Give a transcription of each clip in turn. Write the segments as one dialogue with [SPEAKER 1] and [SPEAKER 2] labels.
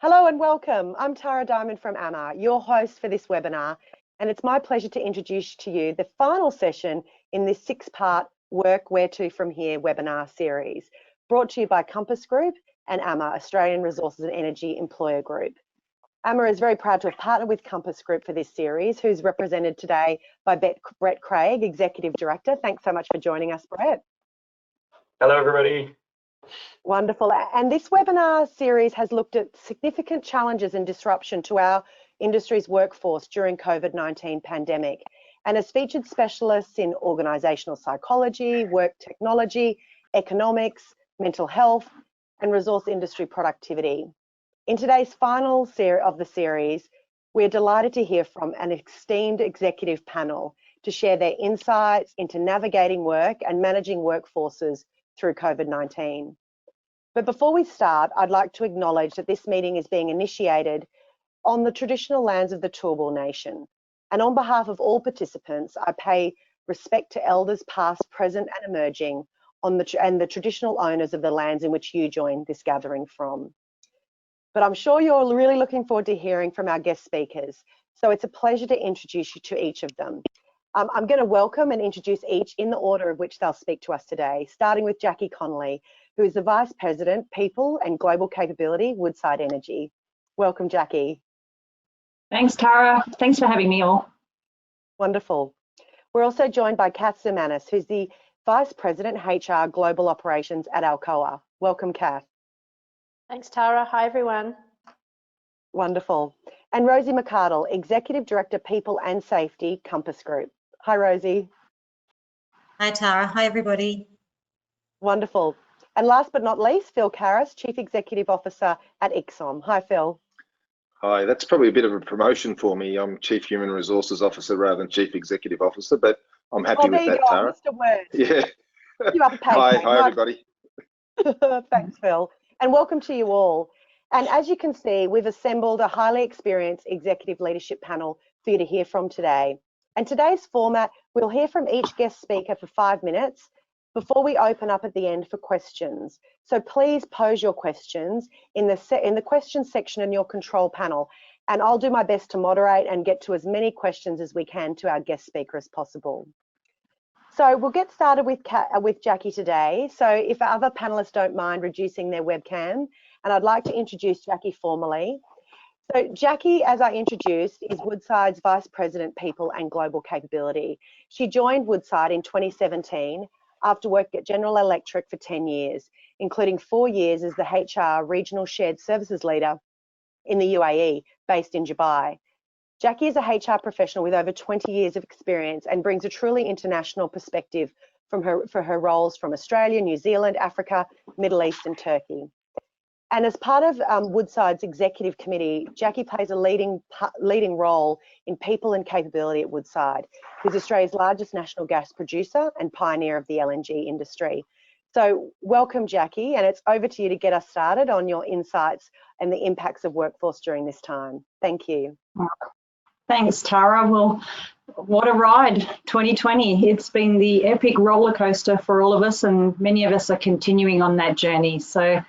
[SPEAKER 1] Hello and welcome. I'm Tara Diamond from AMMA, your host for this webinar, and it's my pleasure to introduce to you the final session in this 6-part Work Where To From Here webinar series, brought to you by Compass Group and AMMA, Australian Resources and Energy Employer Group. AMMA is very proud to have partnered with Compass Group for this series, who's represented today by Brett Craig, Executive Director. Thanks so much for joining us, Brett.
[SPEAKER 2] Hello, everybody.
[SPEAKER 1] Wonderful. And this webinar series has looked at significant challenges and disruption to our industry's workforce during COVID-19 pandemic, and has featured specialists in organisational psychology, work technology, economics, mental health, and resource industry productivity. In today's final of the series, we're delighted to hear from an esteemed executive panel to share their insights into navigating work and managing workforces through COVID-19. But before we start, I'd like to acknowledge that this meeting is being initiated on the traditional lands of the Turrbal Nation. And on behalf of all participants, I pay respect to elders past, present and emerging and the traditional owners of the lands in which you join this gathering from. But I'm sure you're really looking forward to hearing from our guest speakers. So it's a pleasure to introduce you to each of them. I'm going to welcome and introduce each in the order of which they'll speak to us today, starting with Jackie Connolly, who is the Vice President, People and Global Capability, Woodside Energy. Welcome, Jackie.
[SPEAKER 3] Thanks, Tara. Thanks for having me all.
[SPEAKER 1] Wonderful. We're also joined by Kath Zermanis, who's the Vice President, HR Global Operations at Alcoa. Welcome, Kath.
[SPEAKER 4] Thanks, Tara. Hi, everyone.
[SPEAKER 1] Wonderful. And Rosie McArdle, Executive Director, People and Safety, Compass Group. Hi, Rosie.
[SPEAKER 5] Hi, Tara. Hi, everybody.
[SPEAKER 1] Wonderful. And last but not least, Phil Karras, Chief Executive Officer at ICSOM. Hi, Phil.
[SPEAKER 6] Hi, that's probably a bit of a promotion for me. I'm Chief Human Resources Officer rather than Chief Executive Officer, but I'm happy with that, Tara.
[SPEAKER 1] Mr. Word.
[SPEAKER 6] Yeah.
[SPEAKER 1] You have a pay
[SPEAKER 6] Hi, everybody.
[SPEAKER 1] Thanks, Phil. And welcome to you all. And as you can see, we've assembled a highly experienced executive leadership panel for you to hear from today. And today's format, we'll hear from each guest speaker for 5 minutes before we open up at the end for questions. So please pose your questions in the questions section in your control panel, and I'll do my best to moderate and get to as many questions as we can to our guest speaker as possible. So we'll get started with Jackie today. So if other panelists don't mind reducing their webcam, and I'd like to introduce Jackie formally. So Jackie, as I introduced, is Woodside's Vice President, People and Global Capability. She joined Woodside in 2017 after working at General Electric for 10 years, including 4 years as the HR Regional Shared Services Leader in the UAE, based in Dubai. Jackie is a HR professional with over 20 years of experience and brings a truly international perspective for her roles from Australia, New Zealand, Africa, Middle East and Turkey. And as part of Woodside's executive committee, Jackie plays a leading role in people and capability at Woodside, who's Australia's largest national gas producer and pioneer of the LNG industry. So welcome, Jackie, and it's over to you to get us started on your insights and the impacts of workforce during this time. Thank you.
[SPEAKER 3] Thanks, Tara. Well, what a ride, 2020. It's been the epic roller coaster for all of us, and many of us are continuing on that journey. So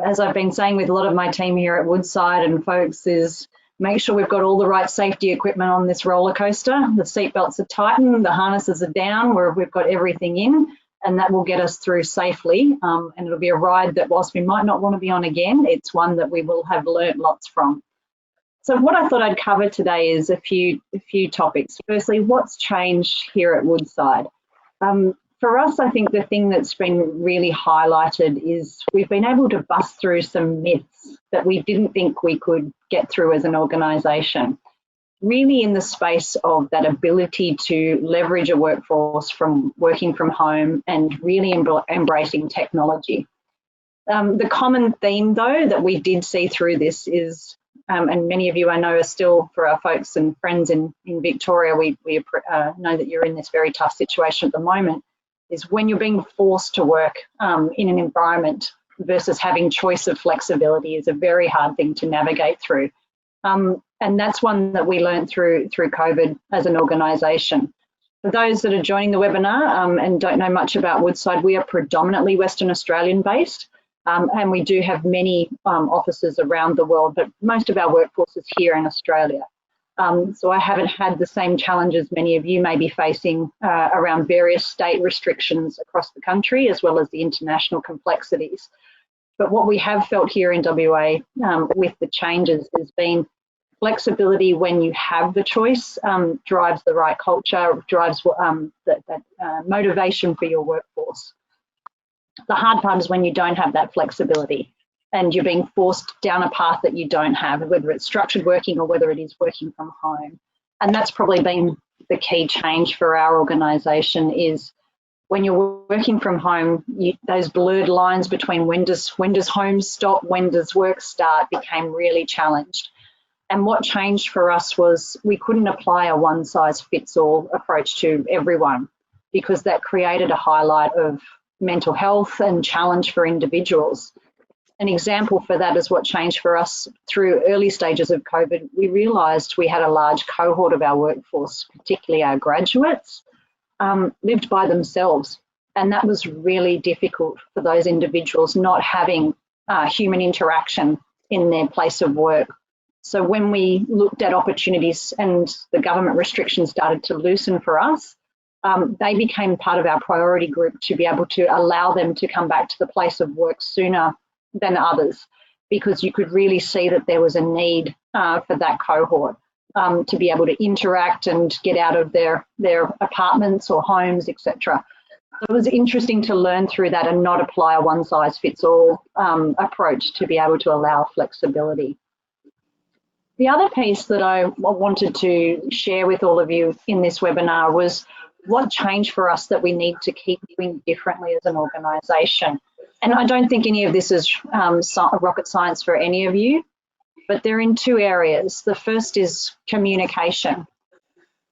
[SPEAKER 3] as I've been saying with a lot of my team here at Woodside and folks, is make sure we've got all the right safety equipment on this roller coaster. The seatbelts are tightened, the harnesses are down, we've got everything in, and that will get us through safely. And it'll be a ride that, whilst we might not want to be on again, it's one that we will have learnt lots from. So what I thought I'd cover today is a few topics. Firstly, what's changed here at Woodside? For us, I think the thing that's been really highlighted is we've been able to bust through some myths that we didn't think we could get through as an organisation. Really in the space of that ability to leverage a workforce from working from home and really embracing technology. The common theme, though, that we did see through this is, and many of you I know are still, for our folks and friends in Victoria, we know that you're in this very tough situation at the moment, is when you're being forced to work in an environment versus having choice of flexibility is a very hard thing to navigate through. And that's one that we learned through COVID as an organisation. For those that are joining the webinar and don't know much about Woodside, we are predominantly Western Australian based. And we do have many offices around the world, but most of our workforce is here in Australia. So I haven't had the same challenges many of you may be facing around various state restrictions across the country, as well as the international complexities. But what we have felt here in WA with the changes has been flexibility when you have the choice, drives the right culture, drives that motivation for your workforce. The hard part is when you don't have that flexibility and you're being forced down a path that you don't have, whether it's structured working or whether it is working from home. And that's probably been the key change for our organisation is when you're working from home, those blurred lines between when does home stop, when does work start became really challenged. And what changed for us was we couldn't apply a one-size-fits-all approach to everyone because that created a highlight of mental health and challenge for individuals. An example for that is what changed for us through early stages of COVID. We realised we had a large cohort of our workforce, particularly our graduates, lived by themselves. And that was really difficult for those individuals not having human interaction in their place of work. So when we looked at opportunities and the government restrictions started to loosen for us, they became part of our priority group to be able to allow them to come back to the place of work sooner than others, because you could really see that there was a need for that cohort to be able to interact and get out of their apartments or homes, etc. So it was interesting to learn through that and not apply a one-size-fits-all approach to be able to allow flexibility. The other piece that I wanted to share with all of you in this webinar was what changed for us that we need to keep doing differently as an organisation. And I don't think any of this is rocket science for any of you, but they're in two areas. The first is communication.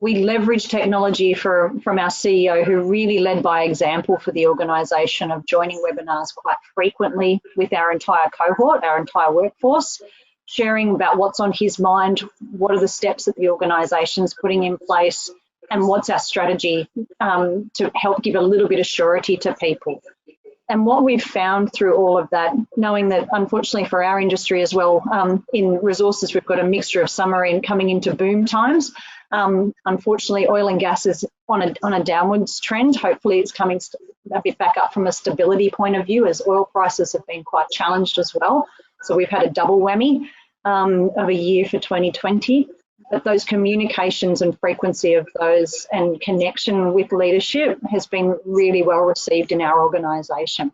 [SPEAKER 3] We leverage technology from our CEO, who really led by example for the organisation of joining webinars quite frequently with our entire cohort, our entire workforce, sharing about what's on his mind, what are the steps that the organisation's putting in place, and what's our strategy to help give a little bit of surety to people. And what we've found through all of that, knowing that unfortunately for our industry as well, in resources, we've got a mixture of summer and coming into boom times. Unfortunately, oil and gas is on a downwards trend. Hopefully it's coming a bit back up from a stability point of view, as oil prices have been quite challenged as well. So we've had a double whammy of a year for 2020. But those communications and frequency of those and connection with leadership has been really well received in our organisation.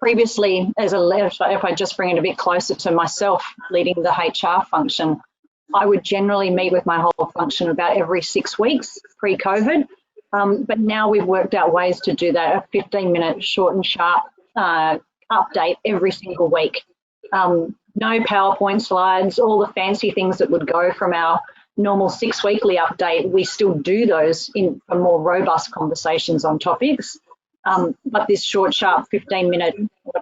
[SPEAKER 3] Previously, as a leader, if I just bring it a bit closer to myself leading the HR function, I would generally meet with my whole function about every 6 weeks pre-COVID. But now we've worked out ways to do that, a 15-minute short and sharp update every single week. No PowerPoint slides, all the fancy things that would go from our normal 6-weekly update. We still do those for more robust conversations on topics. But this short, sharp 15-minute,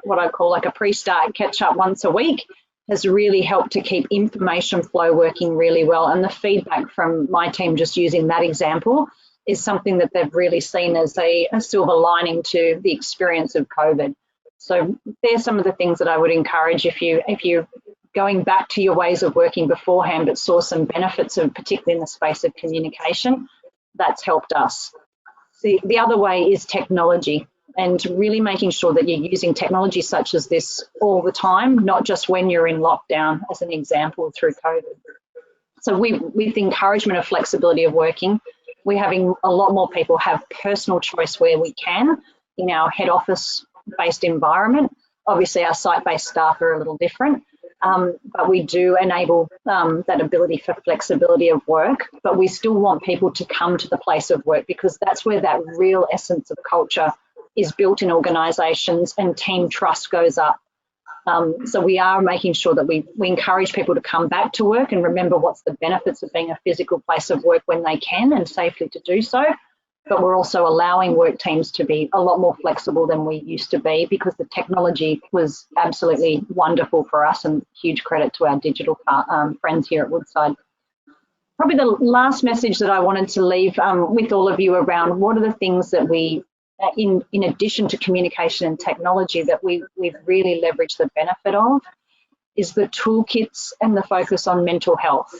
[SPEAKER 3] what I call like a pre-start catch-up once a week, has really helped to keep information flow working really well. And the feedback from my team just using that example is something that they've really seen as a silver lining to the experience of COVID. So there's some of the things that I would encourage if you're going back to your ways of working beforehand, but saw some benefits of, particularly in the space of communication, that's helped us. The other way is technology, and really making sure that you're using technology such as this all the time, not just when you're in lockdown, as an example through COVID. So with the encouragement of flexibility of working, we're having a lot more people have personal choice where we can in our head office based environment. Obviously our site-based staff are a little different, but we do enable that ability for flexibility of work, but we still want people to come to the place of work, because that's where that real essence of culture is built in organisations and team trust goes up. So we are making sure that we encourage people to come back to work and remember what's the benefits of being a physical place of work when they can, and safely to do so. But we're also allowing work teams to be a lot more flexible than we used to be, because the technology was absolutely wonderful for us, and huge credit to our digital friends here at Woodside. Probably the last message that I wanted to leave with all of you around what are the things that we in addition to communication and technology that we've really leveraged the benefit of is the toolkits and the focus on mental health.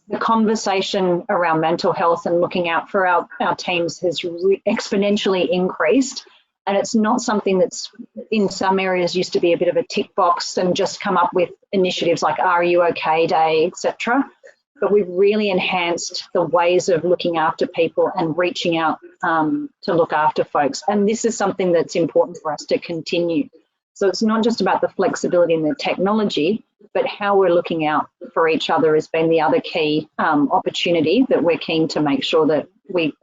[SPEAKER 3] The conversation around mental health and looking out for our teams has exponentially increased. And it's not something that's in some areas used to be a bit of a tick box and just come up with initiatives like Are You OK Day, etc. But we've really enhanced the ways of looking after people and reaching out to look after folks. And this is something that's important for us to continue. So it's not just about the flexibility and the technology, but how we're looking out for each other has been the other key opportunity that we're keen to make sure that we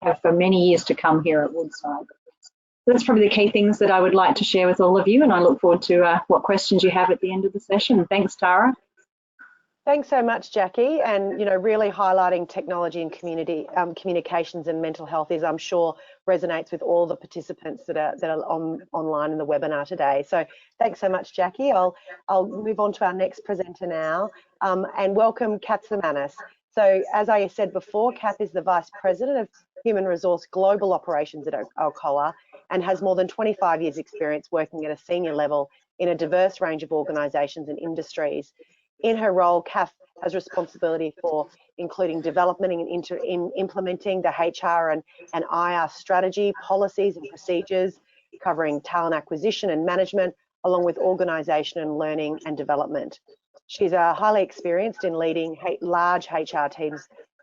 [SPEAKER 3] have for many years to come here at Woodside. That's probably the key things that I would like to share with all of you, and I look forward to what questions you have at the end of the session. Thanks, Tara.
[SPEAKER 1] Thanks so much, Jackie. And, you know, really highlighting technology and community communications and mental health is, I'm sure, resonates with all the participants that are online in the webinar today. So thanks so much, Jackie. I'll move on to our next presenter now and welcome Kath Samanis. So as I said before, Kath is the Vice President of Human Resource Global Operations at Alcoa and has more than 25 years experience working at a senior level in a diverse range of organisations and industries. In her role, Kath has responsibility for including development and implementing the HR and IR strategy, policies and procedures, covering talent acquisition and management, along with organisation and learning and development. She's highly experienced in leading large HR teams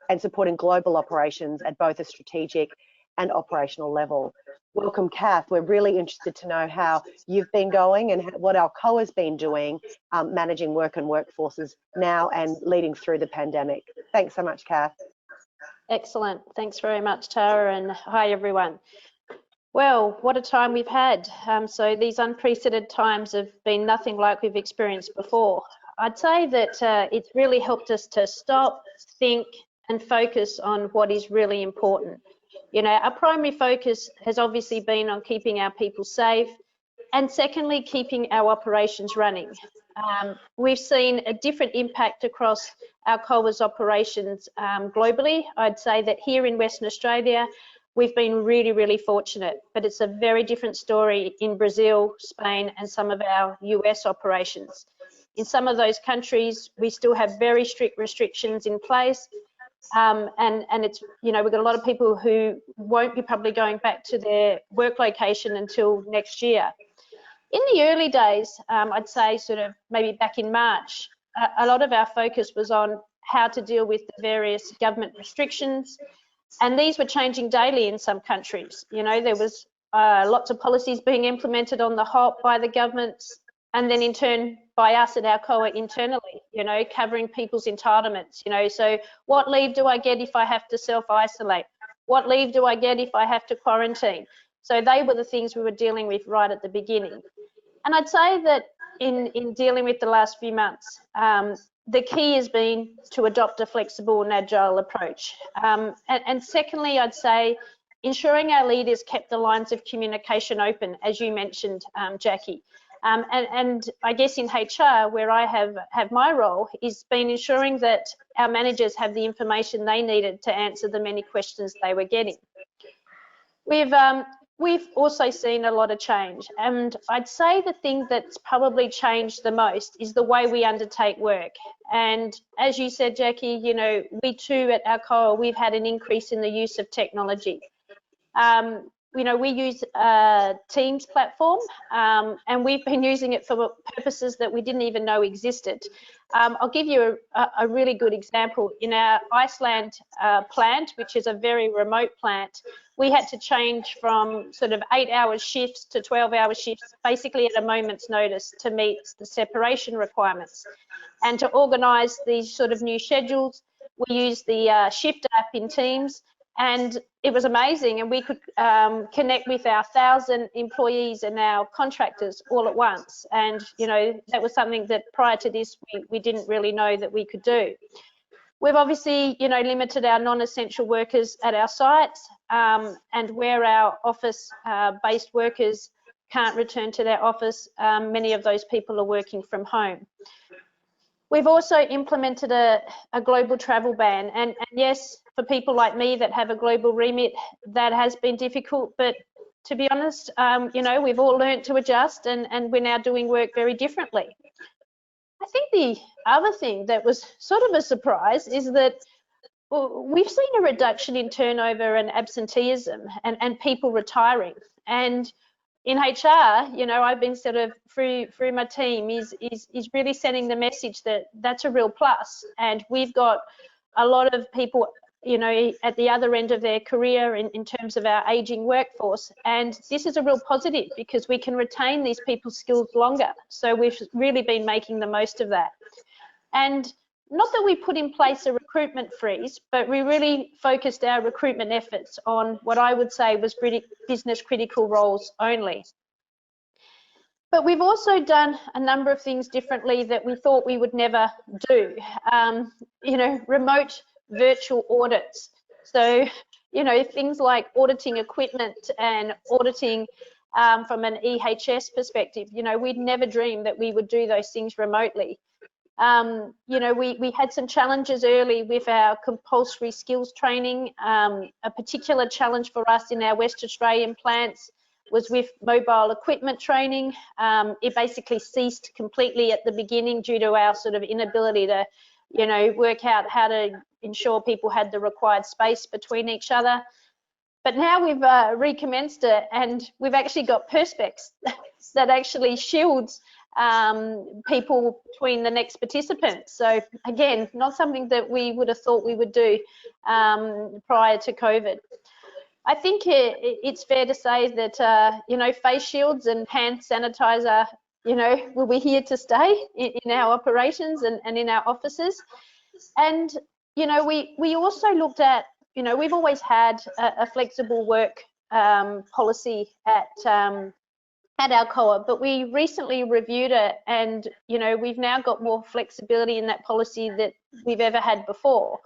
[SPEAKER 1] and supporting global operations at both a strategic and operational level. Welcome, Kath. We're really interested to know how you've been going and what Alcoa's been doing, managing work and workforces now and leading through the pandemic. Thanks so much, Kath.
[SPEAKER 4] Excellent. Thanks very much, Tara, and hi, everyone. Well, what a time we've had. So these unprecedented times have been nothing like we've experienced before. I'd say that it's really helped us to stop, think, and focus on what is really important. You know, our primary focus has obviously been on keeping our people safe and secondly, keeping our operations running. We've seen a different impact across Alcoa's operations globally. I'd say that here in Western Australia, we've been really, really fortunate, but it's a very different story in Brazil, Spain, and some of our US operations. In some of those countries, we still have very strict restrictions in place. And it's, you know, we've got a lot of people who won't be probably going back to their work location until next year. In the early days, I'd say sort of maybe back in March, a lot of our focus was on how to deal with the various government restrictions. And these were changing daily in some countries. You know, there was lots of policies being implemented on the hop by the governments and then in turn by us at Alcoa internally, you know, covering people's entitlements, you know, so what leave do I get if I have to self-isolate? What leave do I get if I have to quarantine? So they were the things we were dealing with right at the beginning. And I'd say that in dealing with the last few months, the key has been to adopt a flexible and agile approach. And secondly, I'd say ensuring our leaders kept the lines of communication open, as you mentioned, Jackie. And I guess in HR, where I have my role, is been ensuring that our managers have the information they needed to answer the many questions they were getting. We've also seen a lot of change, and I'd say the thing that's probably changed the most is the way we undertake work. And as you said, Jackie, you know, we too at Alcoa, we've had an increase in the use of technology. You know, we use Teams platform, and we've been using it for purposes that we didn't even know existed. I'll give you a really good example. In our Iceland plant, which is a very remote plant, we had to change from sort of 8-hour shifts to 12-hour shifts, basically at a moment's notice to meet the separation requirements. And to organise these sort of new schedules, we used the Shift app in Teams, and it was amazing. And we could connect with our 1,000 employees and our contractors all at once. And, you know, that was something that prior to this, we didn't really know that we could do. We've obviously, you know, limited our non-essential workers at our sites, and where our office-based workers can't return to their office, many of those people are working from home. We've also implemented a global travel ban, and yes, for people like me that have a global remit, that has been difficult, but to be honest. You know, we've all learned to adjust, and we're now doing work very differently. I think the other thing that was sort of a surprise is that we've seen a reduction in turnover and absenteeism and people retiring. And in HR, you know, I've been sort of through my team is really sending the message that that's a real plus. And we've got a lot of people, you know, at the other end of their career in terms of our aging workforce. And this is a real positive because we can retain these people's skills longer. So we've really been making the most of that. And not that we put in place a recruitment freeze, but we really focused our recruitment efforts on what I would say was business critical roles only. But we've also done a number of things differently that we thought we would never do. You know, remote virtual audits. So, you know, things like auditing equipment and auditing from an EHS perspective. You know, we'd never dreamed that we would do those things remotely. You know, we had some challenges early with our compulsory skills training. A particular challenge for us in our West Australian plants was with mobile equipment training. It basically ceased completely at the beginning due to our sort of inability to, you know, work out how to ensure people had the required space between each other. But now we've recommenced it, and we've actually got perspex that actually shields people between the next participants. So again, not something that we would have thought we would do prior to COVID. I think it's fair to say that you know, face shields and hand sanitizer, you know, will be here to stay in our operations and in our offices. And you know, we also looked at, you know, we've always had a flexible work policy at Alcoa, but we recently reviewed it, and you know, we've now got more flexibility in that policy that we've ever had before.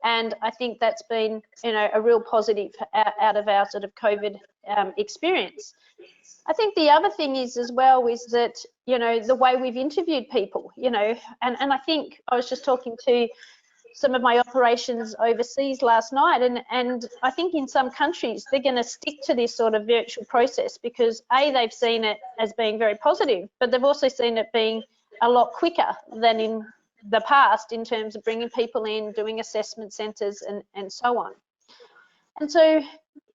[SPEAKER 4] And I think that's been, you know, a real positive out of our sort of COVID experience. I think the other thing is as well is that, you know, the way we've interviewed people, you know, and I think I was just talking to some of my operations overseas last night, and I think in some countries they're going to stick to this sort of virtual process because they've seen it as being very positive, but they've also seen it being a lot quicker than in the past in terms of bringing people in, doing assessment centres and so on. And so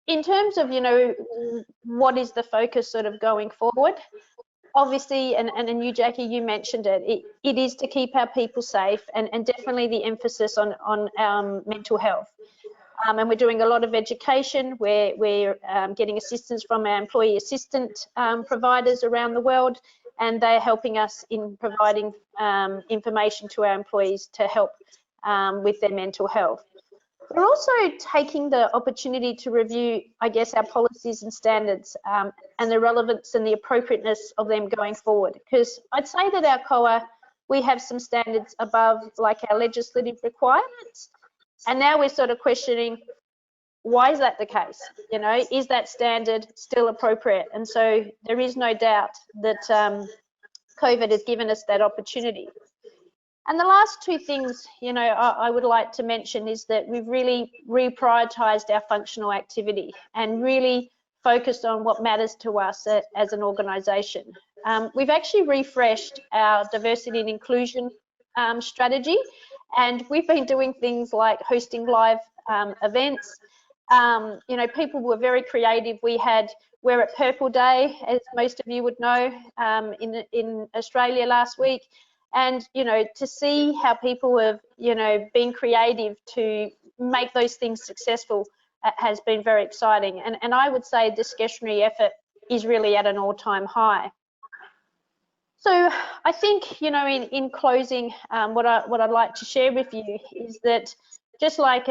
[SPEAKER 4] in terms of, you know, what is the focus sort of going forward, obviously, and you, Jackie, you mentioned it is to keep our people safe, and definitely the emphasis on mental health. And we're doing a lot of education. We're getting assistance from our employee assistant providers around the world, and they're helping us in providing information to our employees to help with their mental health. We're also taking the opportunity to review, I guess, our policies and standards and the relevance and the appropriateness of them going forward. Because I'd say that our COA, we have some standards above like our legislative requirements. And now we're sort of questioning, why is that the case? You know, is that standard still appropriate? And so there is no doubt that COVID has given us that opportunity. And the last two things, you know, I would like to mention is that we've really reprioritised our functional activity and really focused on what matters to us as an organisation. We've actually refreshed our diversity and inclusion strategy, and we've been doing things like hosting live events. You know, people were very creative. We're at Purple Day, as most of you would know, in Australia last week. And, you know, to see how people have, you know, been creative to make those things successful has been very exciting. And I would say discretionary effort is really at an all-time high. So I think, you know, in closing, what I'd like to share with you is that, just like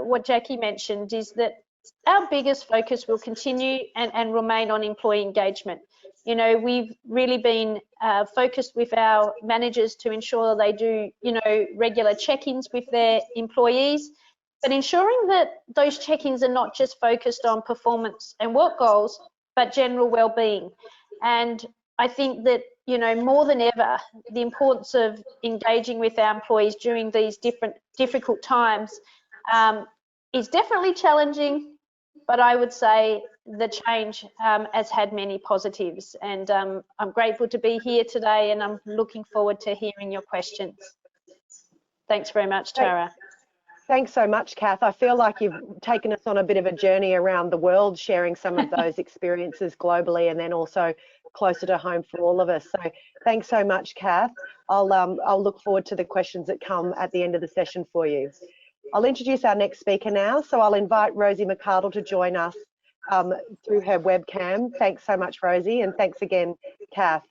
[SPEAKER 4] what Jackie mentioned, is that our biggest focus will continue and remain on employee engagement. You know, we've really been focused with our managers to ensure they do, you know, regular check-ins with their employees, but ensuring that those check-ins are not just focused on performance and work goals, but general well-being. And I think that, you know, more than ever, the importance of engaging with our employees during these difficult times is definitely challenging, but I would say the change has had many positives, and I'm grateful to be here today, and I'm looking forward to hearing your questions. Thanks very much, Tara.
[SPEAKER 1] Thanks so much, Kath. I feel like you've taken us on a bit of a journey around the world, sharing some of those experiences globally and then also closer to home for all of us. So thanks so much, Kath. I'll look forward to the questions that come at the end of the session for you. I'll introduce our next speaker now. So I'll invite Rosie McArdle to join us through her webcam. Thanks so much, Rosie, and thanks again, Kath.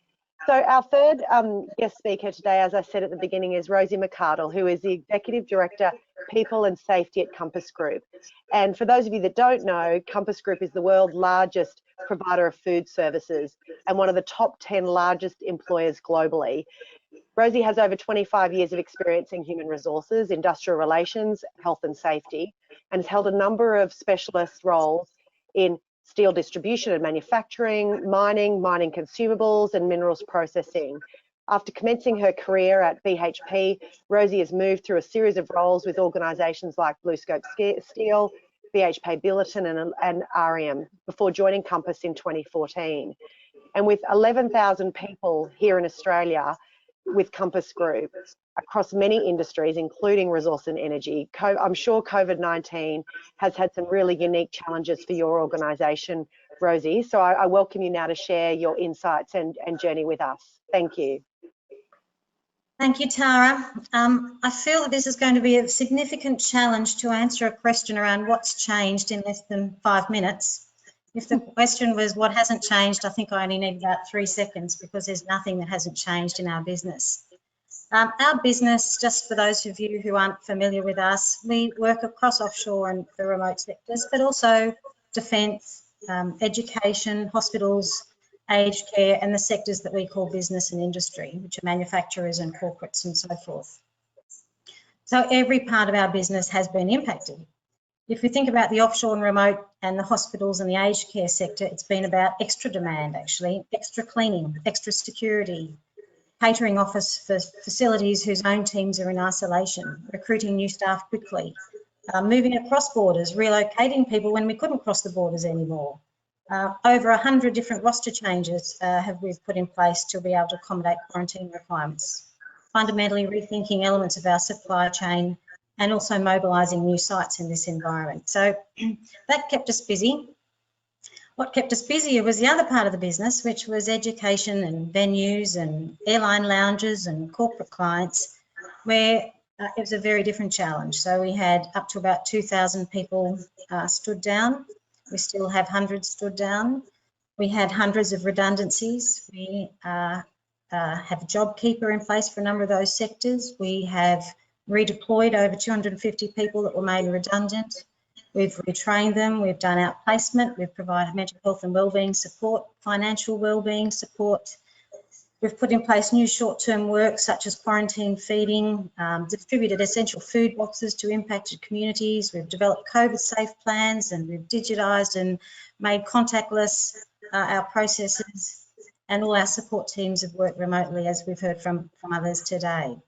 [SPEAKER 1] So our third guest speaker today, as I said at the beginning, is Rosie McArdle, who is the Executive Director, People and Safety at Compass Group. And for those of you that don't know, Compass Group is the world's largest provider of food services and one of the top 10 largest employers globally. Rosie has over 25 years of experience in human resources, industrial relations, health and safety, and has held a number of specialist roles in steel distribution and manufacturing, mining consumables, and minerals processing. After commencing her career at BHP, Rosie has moved through a series of roles with organisations like BlueScope Steel, BHP Billiton, and REM before joining Compass in 2014. And with 11,000 people here in Australia with Compass Group across many industries, including resource and energy, I'm sure COVID-19 has had some really unique challenges for your organisation, Rosie. So I welcome you now to share your insights and journey with us. Thank you.
[SPEAKER 5] Thank you, Tara. I feel that this is going to be a significant challenge to answer a question around what's changed in less than 5 minutes. If the question was what hasn't changed, I think I only need about 3 seconds because there's nothing that hasn't changed in our business. Our business, just for those of you who aren't familiar with us, we work across offshore and the remote sectors, but also defence, education, hospitals, aged care, and the sectors that we call business and industry, which are manufacturers and corporates and so forth. So every part of our business has been impacted. If we think about the offshore and remote and the hospitals and the aged care sector, it's been about extra demand, actually, extra cleaning, extra security, catering office for facilities whose own teams are in isolation, recruiting new staff quickly, moving across borders, relocating people when we couldn't cross the borders anymore. Over 100 different roster changes have we put in place to be able to accommodate quarantine requirements, fundamentally rethinking elements of our supply chain and also mobilising new sites in this environment. So that kept us busy. What kept us busier was the other part of the business, which was education and venues and airline lounges and corporate clients, where it was a very different challenge. So we had up to about 2,000 people stood down. We still have hundreds stood down. We had hundreds of redundancies. We have JobKeeper in place for a number of those sectors. We have redeployed over 250 people that were made redundant. We've retrained them, we've done outplacement, we've provided mental health and wellbeing support, financial wellbeing support. We've put in place new short-term work such as quarantine feeding, distributed essential food boxes to impacted communities. We've developed COVID-safe plans and we've digitised and made contactless our processes, and all our support teams have worked remotely, as we've heard from others today.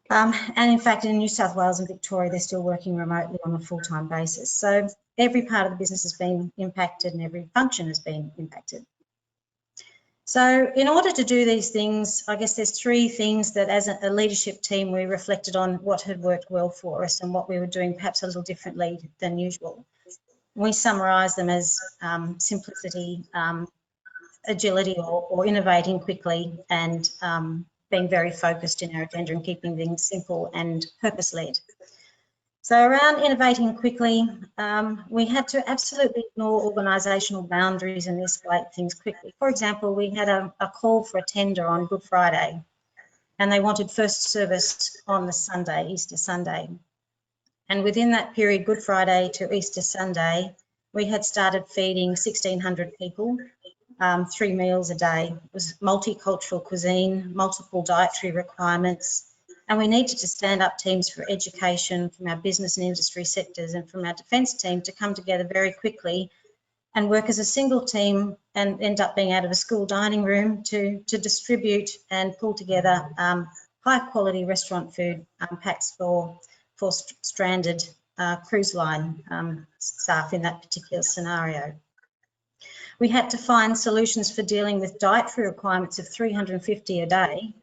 [SPEAKER 5] And in fact, in New South Wales and Victoria, they're still working remotely on a full-time basis. So every part of the business has been impacted and every function has been impacted. So in order to do these things, I guess there's 3 things that as a leadership team, we reflected on what had worked well for us and what we were doing perhaps a little differently than usual. We summarise them as simplicity, agility or innovating quickly, and being very focused in our agenda and keeping things simple and purpose-led. So around innovating quickly, we had to absolutely ignore organisational boundaries and escalate things quickly. For example, we had a call for a tender on Good Friday, and they wanted first service on the Sunday, Easter Sunday. And within that period, Good Friday to Easter Sunday, we had started feeding 1,600 people, 3 meals a day. It was multicultural cuisine, multiple dietary requirements, and we needed to stand up teams for education from our business and industry sectors and from our defence team to come together very quickly and work as a single team and end up being out of a school dining room to distribute and pull together high quality restaurant food packs for stranded cruise line staff in that particular scenario. We had to find solutions for dealing with dietary requirements of 350 a day,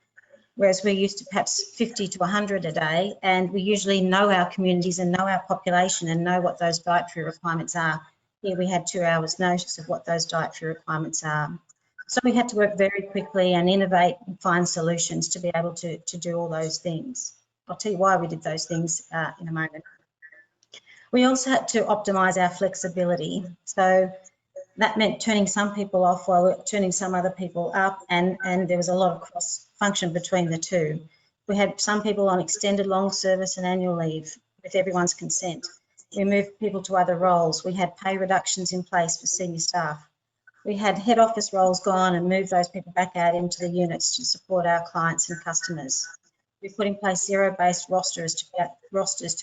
[SPEAKER 5] whereas we're used to perhaps 50 to 100 a day, and we usually know our communities and know our population and know what those dietary requirements are. Here we had 2 hours notice of what those dietary requirements are. So we had to work very quickly and innovate and find solutions to be able to do all those things. I'll tell you why we did those things in a moment. We also had to optimise our flexibility. So that meant turning some people off while we're turning some other people up, and there was a lot of cross function between the two. We had some people on extended long service and annual leave with everyone's consent. We moved people to other roles. We had pay reductions in place for senior staff. We had head office roles gone and moved those people back out into the units to support our clients and customers. We put in place zero-based rosters to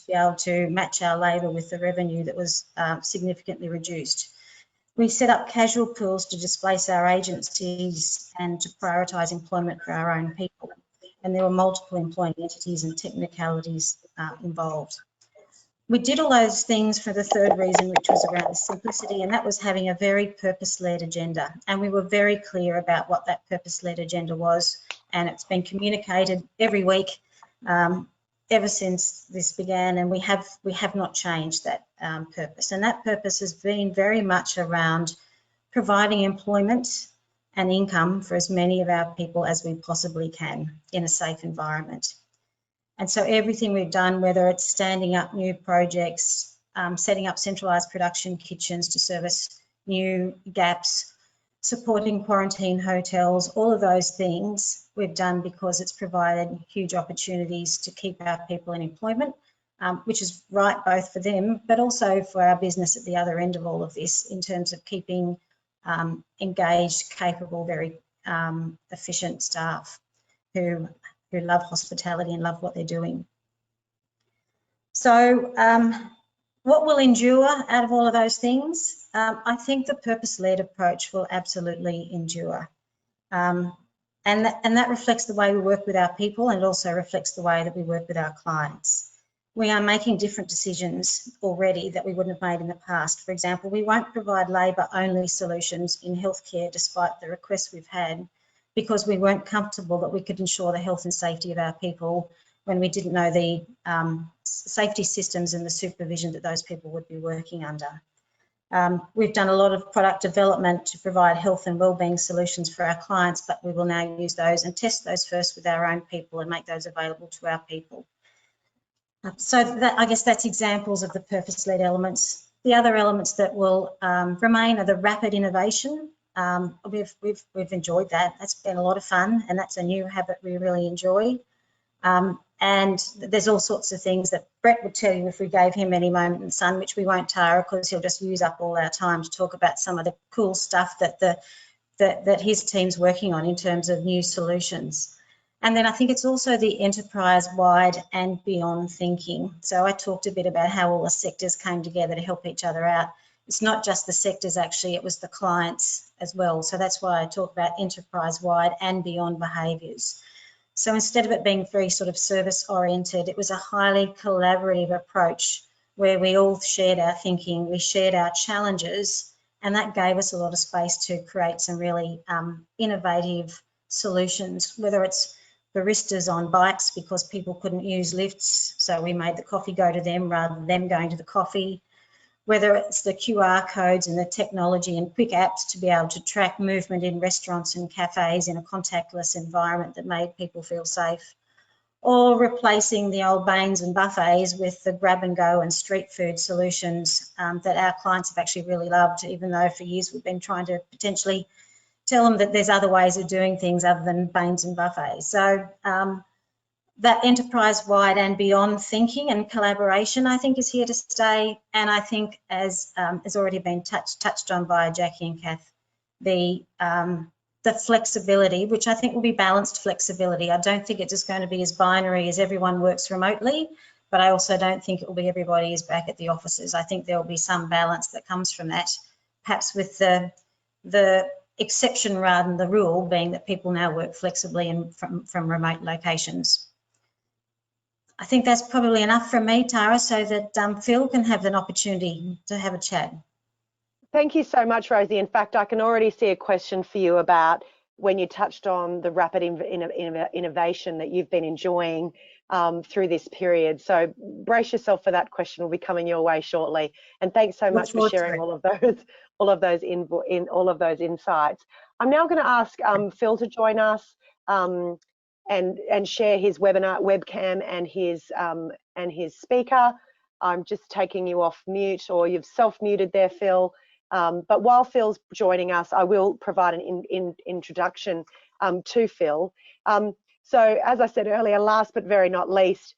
[SPEAKER 5] be able to match our labour with the revenue that was significantly reduced. We set up casual pools to displace our agencies and to prioritise employment for our own people. And there were multiple employing entities and technicalities involved. We did all those things for the third reason, which was around the simplicity, and that was having a very purpose-led agenda. And we were very clear about what that purpose-led agenda was, and it's been communicated every week ever since this began, and we have not changed that purpose. And that purpose has been very much around providing employment and income for as many of our people as we possibly can in a safe environment. And so everything we've done, whether it's standing up new projects, setting up centralised production kitchens to service new gaps, supporting quarantine hotels, all of those things we've done because it's provided huge opportunities to keep our people in employment, which is right both for them, but also for our business at the other end of all of this in terms of keeping engaged, capable, very efficient staff who love hospitality and love what they're doing. So what will endure out of all of those things? I think the purpose-led approach will absolutely endure. And that reflects the way we work with our people, and it also reflects the way that we work with our clients. We are making different decisions already that we wouldn't have made in the past. For example, we won't provide labour-only solutions in healthcare despite the requests we've had, because we weren't comfortable that we could ensure the health and safety of our people when we didn't know the safety systems and the supervision that those people would be working under. We've done a lot of product development to provide health and wellbeing solutions for our clients, but we will now use those and test those first with our own people and make those available to our people. So I guess that's examples of the purpose-led elements. The other elements that will remain are the rapid innovation. We've enjoyed that. That's been a lot of fun, and that's a new habit we really enjoy. And there's all sorts of things that Brett would tell you if we gave him any moment in the sun, which we won't, Tara, because he'll just use up all our time to talk about some of the cool stuff that his team's working on in terms of new solutions. And then I think it's also the enterprise-wide and beyond thinking. So I talked a bit about how all the sectors came together to help each other out. It's not just the sectors, actually, it was the clients as well. So that's why I talk about enterprise-wide and beyond behaviours. So instead of it being very sort of service-oriented, it was a highly collaborative approach where we all shared our thinking, we shared our challenges, and that gave us a lot of space to create some really innovative solutions, whether it's baristas on bikes because people couldn't use lifts, so we made the coffee go to them rather than them going to the coffee, whether it's the QR codes and the technology and quick apps to be able to track movement in restaurants and cafes in a contactless environment that made people feel safe, or replacing the old bains and buffets with the grab and go and street food solutions that our clients have actually really loved, even though for years we've been trying to potentially tell them that there's other ways of doing things other than bains and buffets. So that enterprise-wide and beyond thinking and collaboration, I think, is here to stay. And I think, as has already been touched on by Jackie and Kath, the flexibility, which I think will be balanced flexibility. I don't think it's just going to be as binary as everyone works remotely, but I also don't think it will be everybody is back at the offices. I think there will be some balance that comes from that, perhaps with the exception rather than the rule being that people now work flexibly and from remote locations. I think that's probably enough from me, Tara, so that Phil can have an opportunity to have a chat.
[SPEAKER 1] Thank you so much, Rosie. In fact, I can already see a question for you about when you touched on the rapid innovation that you've been enjoying through this period. So brace yourself for that question. Will be coming your way shortly. And thanks so much for sharing all of those insights. I'm now going to ask Phil to join us and share his webcam and his speaker. I'm just taking you off mute, or you've self-muted there, Phil. But while Phil's joining us, I will provide an introduction to Phil. So as I said earlier, last but very not least,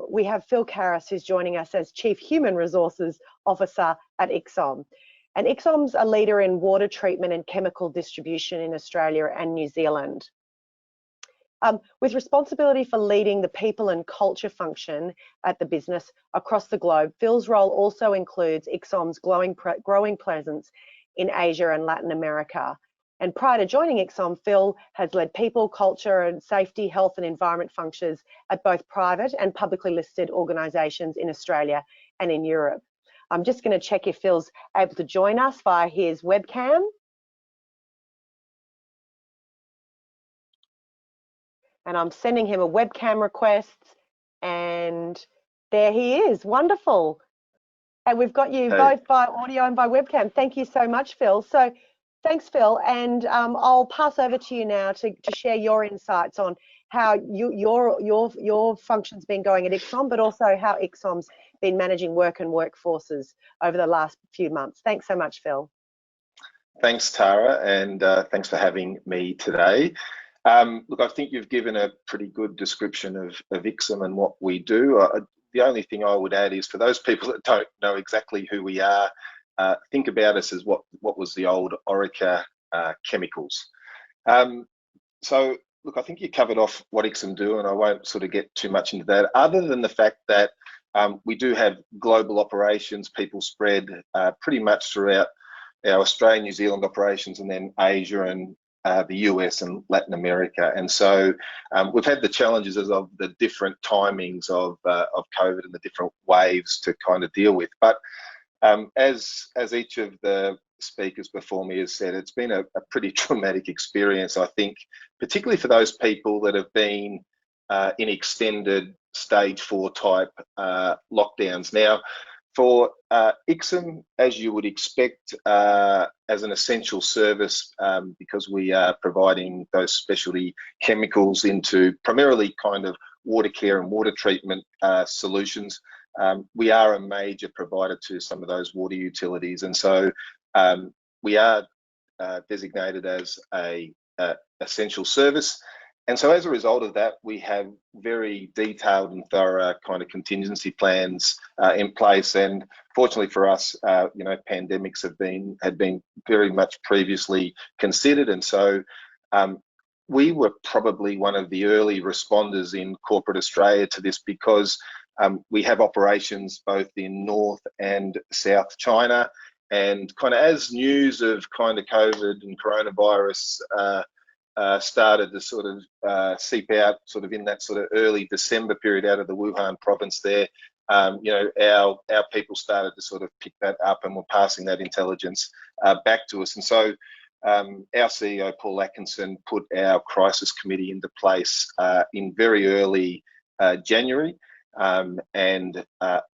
[SPEAKER 1] we have Phil Karras, who's joining us as Chief Human Resources Officer at ICSOM. And ICSOM's a leader in water treatment and chemical distribution in Australia and New Zealand. With responsibility for leading the people and culture function at the business across the globe, Phil's role also includes ICSOM's growing presence in Asia and Latin America. And prior to joining ICSOM, Phil has led people, culture and safety, health and environment functions at both private and publicly listed organisations in Australia and in Europe. I'm just going to check if Phil's able to join us via his webcam. And I'm sending him a webcam request, and there he is. Wonderful. And we've got you both by audio and by webcam. Thank you so much, Phil. So thanks, Phil. And I'll pass over to you now to share your insights on how your function's been going at ICSOM, but also how ICSOM's been managing work and workforces over the last few months. Thanks so much, Phil.
[SPEAKER 6] Thanks, Tara, and thanks for having me today. Look, I think you've given a pretty good description of ICSOM and what we do. The only thing I would add is for those people that don't know exactly who we are, think about us as what was the old Orica Chemicals. So, look, I think you covered off what ICSOM do, and I won't sort of get too much into that, other than the fact that we do have global operations, people spread pretty much throughout our Australian, New Zealand operations, and then Asia and the US and Latin America. And so we've had the challenges of the different timings of COVID and the different waves to kind of deal with. But as each of the speakers before me has said, it's been a pretty traumatic experience, I think, particularly for those people that have been in extended stage 4 type lockdowns. Now, for ICSOM, as you would expect, as an essential service, because we are providing those specialty chemicals into primarily kind of water care and water treatment solutions, we are a major provider to some of those water utilities. And so we are designated as a essential service. And so as a result of that, we have very detailed and thorough kind of contingency plans in place. And fortunately for us, you know, pandemics had been very much previously considered. And so we were probably one of the early responders in corporate Australia to this, because we have operations both in North and South China. And kind of as news of kind of COVID and coronavirus started to sort of seep out sort of in that sort of early December period out of the Wuhan province there, you know, our people started to sort of pick that up and were passing that intelligence back to us. And so our CEO, Paul Atkinson, put our crisis committee into place in very early January. And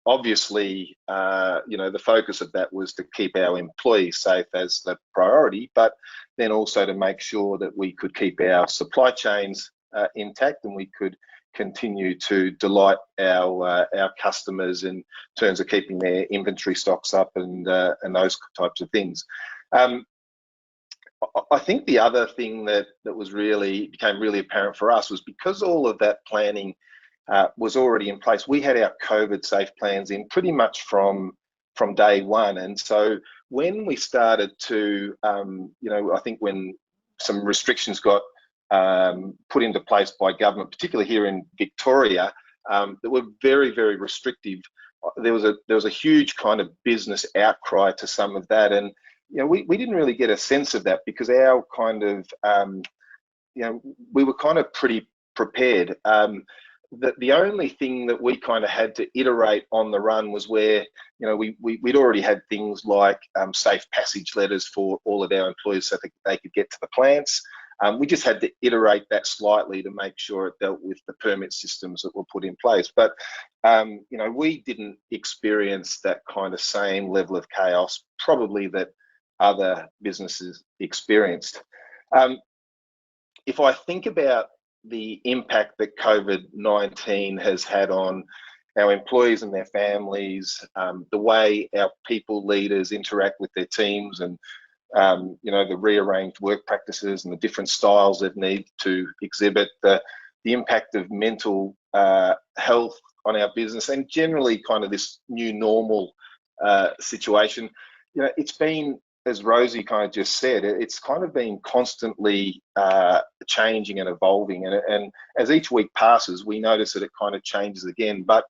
[SPEAKER 6] obviously, you know, the focus of that was to keep our employees safe as the priority, but then also to make sure that we could keep our supply chains intact and we could continue to delight our customers in terms of keeping their inventory stocks up and those types of things. I think the other thing that became really apparent for us was, because all of that planning was already in place, we had our COVID safe plans in pretty much from day one. And so when we started to, you know, I think when some restrictions got put into place by government, particularly here in Victoria, that were very, very restrictive, there was a huge kind of business outcry to some of that. And, you know, we didn't really get a sense of that, because our kind of, you know, we were kind of pretty prepared. the only thing that we kind of had to iterate on the run was where, you know, we'd already had things like safe passage letters for all of our employees so that they could get to the plants. We just had to iterate that slightly to make sure it dealt with the permit systems that were put in place. But, you know, we didn't experience that kind of same level of chaos probably that other businesses experienced. If I think about the impact that COVID-19 has had on our employees and their families, the way our people leaders interact with their teams, and you know, the rearranged work practices and the different styles that need to exhibit, the impact of mental health on our business, and generally kind of this new normal situation. You know, it's been, as Rosie kind of just said, it's kind of been constantly changing and evolving, and as each week passes, we notice that it kind of changes again. But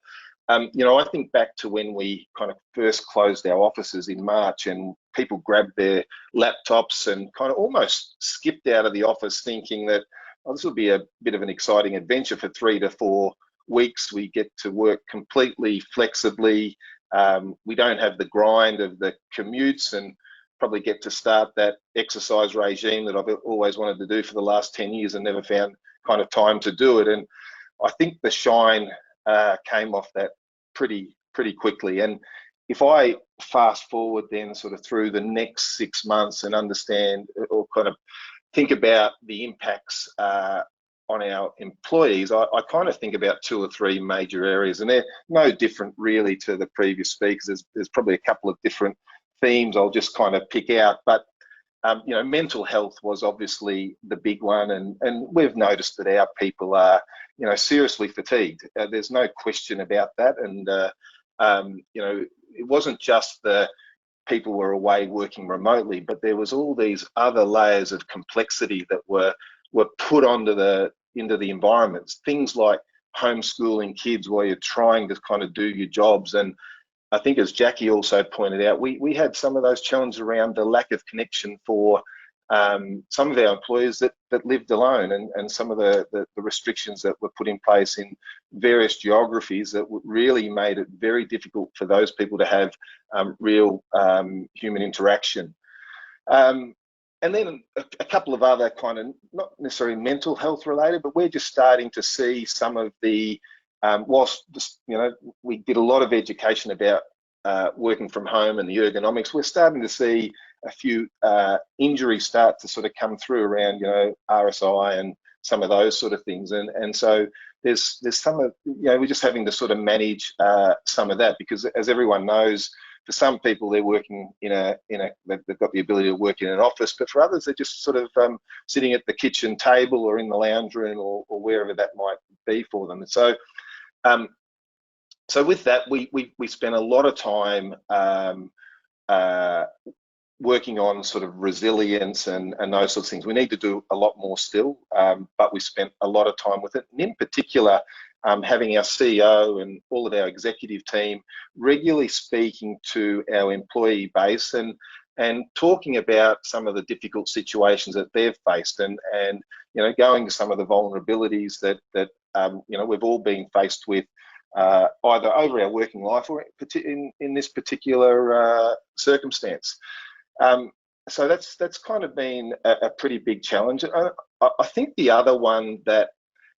[SPEAKER 6] you know, I think back to when we kind of first closed our offices in March, and people grabbed their laptops and kind of almost skipped out of the office thinking that, oh, this will be a bit of an exciting adventure for 3 to 4 weeks. We get to work completely flexibly. We don't have the grind of the commutes, and probably get to start that exercise regime that I've always wanted to do for the last 10 years and never found kind of time to do it. And I think the shine came off that pretty quickly. And if I fast forward then sort of through the next 6 months and understand or kind of think about the impacts on our employees, I kind of think about 2 or 3 major areas, and they're no different really to the previous speakers. There's probably a couple of different themes I'll just kind of pick out, but you know, mental health was obviously the big one, and we've noticed that our people are, you know, seriously fatigued. There's no question about that. And you know, it wasn't just the people were away working remotely, but there was all these other layers of complexity that were put into the environments. Things like homeschooling kids while you're trying to kind of do your jobs. And I think, as Jackie also pointed out, we had some of those challenges around the lack of connection for some of our employees that lived alone, and some of the restrictions that were put in place in various geographies that really made it very difficult for those people to have real human interaction. And then a couple of other kind of, not necessarily mental health related, but we're just starting to see some of the, whilst, you know, we did a lot of education about working from home and the ergonomics, we're starting to see a few injuries start to sort of come through around, you know, RSI and some of those sort of things. And so there's some of, you know, we're just having to sort of manage some of that, because as everyone knows, for some people they're working they've got the ability to work in an office, but for others they're just sort of sitting at the kitchen table or in the lounge room or wherever that might be for them. And so so with that, we spent a lot of time working on sort of resilience and those sorts of things. We need to do a lot more still, but we spent a lot of time with it. And in particular, having our CEO and all of our executive team regularly speaking to our employee base and talking about some of the difficult situations that they've faced, and you know, going to some of the vulnerabilities that you know, we've all been faced with, either over our working life or in this particular circumstance. So that's kind of been a pretty big challenge. I think the other one that,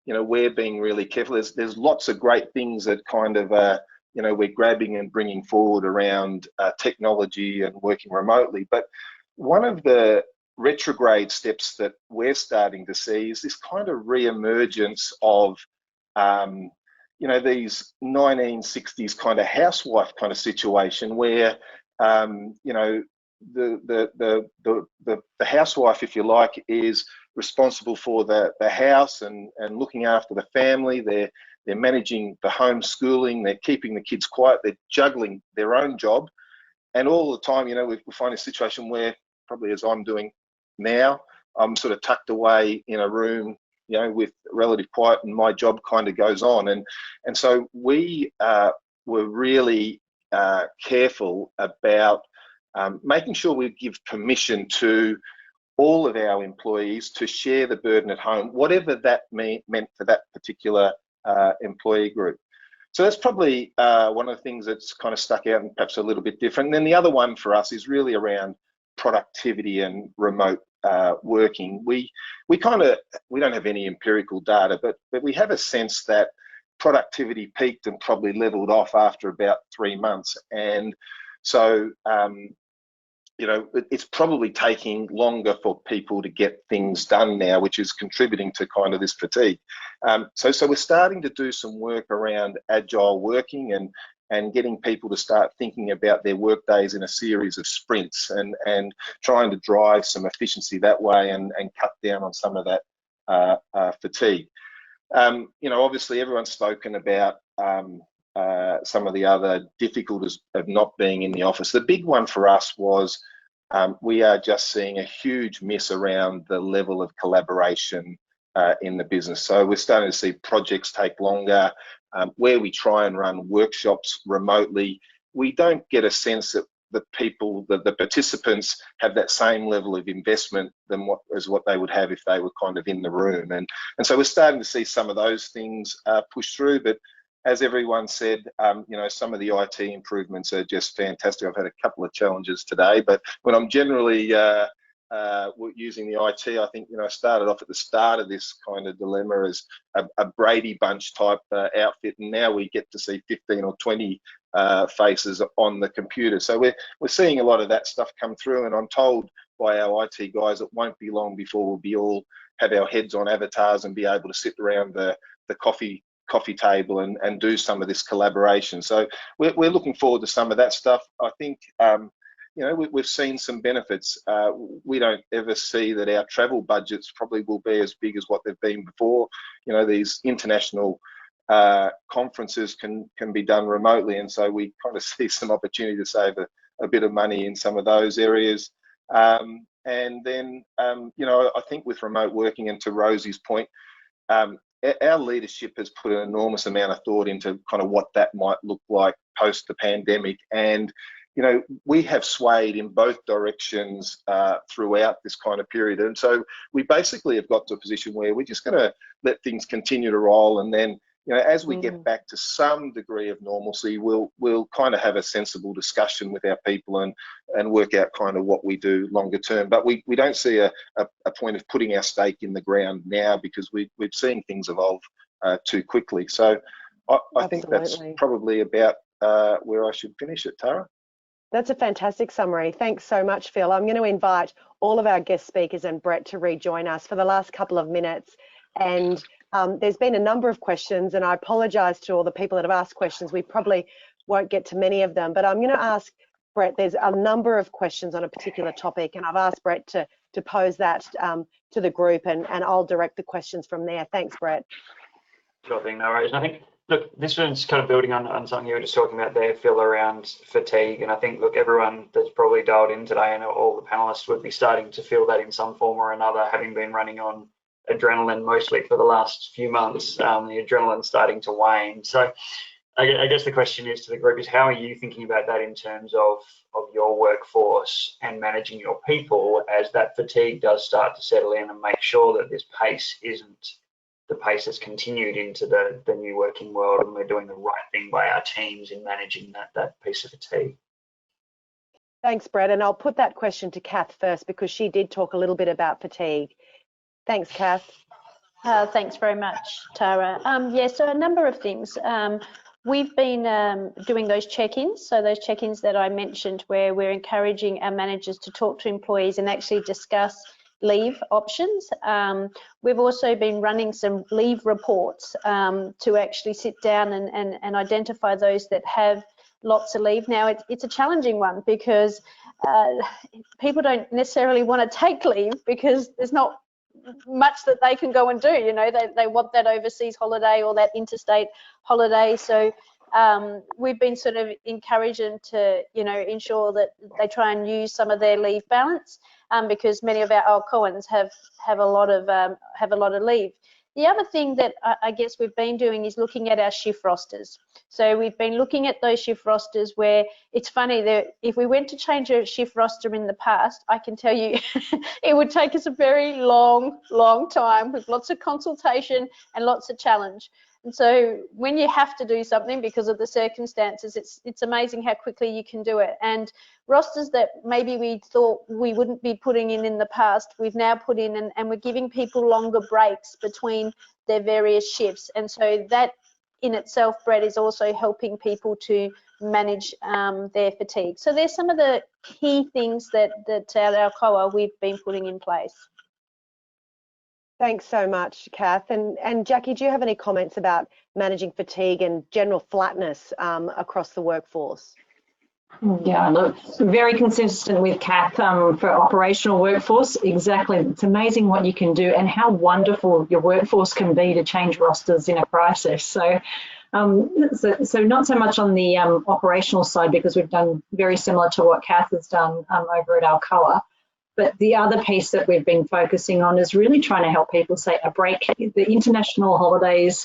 [SPEAKER 6] you know, we're being really careful. There's lots of great things that kind of you know, we're grabbing and bringing forward around technology and working remotely. But one of the retrograde steps that we're starting to see is this kind of re-emergence of you know, these 1960s kind of housewife kind of situation where you know, the housewife, if you like, is responsible for the house and looking after the family. They're managing the homeschooling, they're keeping the kids quiet, they're juggling their own job, and all the time, you know, we find a situation where, probably as I'm doing now, I'm sort of tucked away in a room, you know, with relative quiet, and my job kind of goes on. And so we were really careful about making sure we give permission to all of our employees to share the burden at home, whatever that meant for that particular employee group. So that's probably one of the things that's kind of stuck out and perhaps a little bit different. And then the other one for us is really around productivity and remote working. We don't have any empirical data, but we have a sense that productivity peaked and probably leveled off after about 3 months. And so, you know, it's probably taking longer for people to get things done now, which is contributing to kind of this fatigue. So we're starting to do some work around agile working and getting people to start thinking about their work days in a series of sprints and trying to drive some efficiency that way and cut down on some of that fatigue. You know, obviously everyone's spoken about some of the other difficulties of not being in the office. The big one for us was we are just seeing a huge miss around the level of collaboration in the business. So we're starting to see projects take longer. Where we try and run workshops remotely, we don't get a sense that the people, the participants have that same level of investment than what they would have if they were kind of in the room. And so we're starting to see some of those things push through. But as everyone said, you know, some of the IT improvements are just fantastic. I've had a couple of challenges today, but when I'm generally using the IT, I think, you know, I started off at the start of this kind of dilemma as a Brady Bunch type outfit, and now we get to see 15 or 20 faces on the computer. So we're seeing a lot of that stuff come through, and I'm told by our IT guys it won't be long before we'll be all have our heads on avatars and be able to sit around the coffee table and do some of this collaboration. So we're looking forward to some of that stuff. I think you know, we've seen some benefits. We don't ever see that our travel budgets probably will be as big as what they've been before. You know, these international conferences can be done remotely, and so we kind of see some opportunity to save a bit of money in some of those areas. And then, you know, I think with remote working, and to Rosie's point, our leadership has put an enormous amount of thought into kind of what that might look like post the pandemic. And you know, we have swayed in both directions throughout this kind of period. And so we basically have got to a position where we're just going to let things continue to roll. And then, you know, as we get back to some degree of normalcy, we'll kind of have a sensible discussion with our people and work out kind of what we do longer term. But we don't see a point of putting our stake in the ground now, because we've seen things evolve too quickly. So I think that's probably about where I should finish it, Tara.
[SPEAKER 1] That's a fantastic summary. Thanks so much, Phil. I'm going to invite all of our guest speakers and Brett to rejoin us for the last couple of minutes. And there's been a number of questions, and I apologise to all the people that have asked questions. We probably won't get to many of them, but I'm going to ask Brett, there's a number of questions on a particular topic, and I've asked Brett to pose that to the group, and I'll direct the questions from there. Thanks, Brett.
[SPEAKER 2] Sure thing, no worries. And I think, look, this one's kind of building on something you were just talking about there, Phil, around fatigue. And I think, look, everyone that's probably dialed in today and all the panelists would be starting to feel that in some form or another, having been running on adrenaline mostly for the last few months. The adrenaline's starting to wane. So I guess the question is to the group is, how are you thinking about that in terms of your workforce and managing your people as that fatigue does start to settle in, and make sure that this pace isn't the pace has continued into the new working world, and we're doing the right thing by our teams in managing that piece of fatigue?
[SPEAKER 1] Thanks, Brett. And I'll put that question to Kath first, because she did talk a little bit about fatigue. Thanks, Kath.
[SPEAKER 4] Thanks very much, Tara. Yeah, so a number of things. We've been doing those check-ins. So those check-ins that I mentioned, where we're encouraging our managers to talk to employees and actually discuss leave options. We've also been running some leave reports to actually sit down and identify those that have lots of leave. Now, it's a challenging one, because people don't necessarily want to take leave because there's not much that they can go and do. You know, they want that overseas holiday or that interstate holiday. So we've been sort of encouraging to, you know, ensure that they try and use some of their leave balance, because many of our Alcoans have a lot of leave. The other thing that I guess we've been doing is looking at our shift rosters. So we've been looking at those shift rosters, where it's funny that if we went to change a shift roster in the past, I can tell you it would take us a very long time, with lots of consultation and lots of challenge. And so when you have to do something because of the circumstances, it's amazing how quickly you can do it. And rosters that maybe we thought we wouldn't be putting in the past, we've now put in, and we're giving people longer breaks between their various shifts. And so that in itself, Brett, is also helping people to manage their fatigue. So there's some of the key things that at Alcoa we've been putting in place.
[SPEAKER 1] Thanks so much, Kath. And Jackie, do you have any comments about managing fatigue and general flatness across the workforce?
[SPEAKER 3] Yeah, look, very consistent with Kath for operational workforce. Exactly. It's amazing what you can do and how wonderful your workforce can be to change rosters in a crisis. So not so much on the operational side, because we've done very similar to what Kath has done over at Alcoa. But the other piece that we've been focusing on is really trying to help people say a break. The international holidays,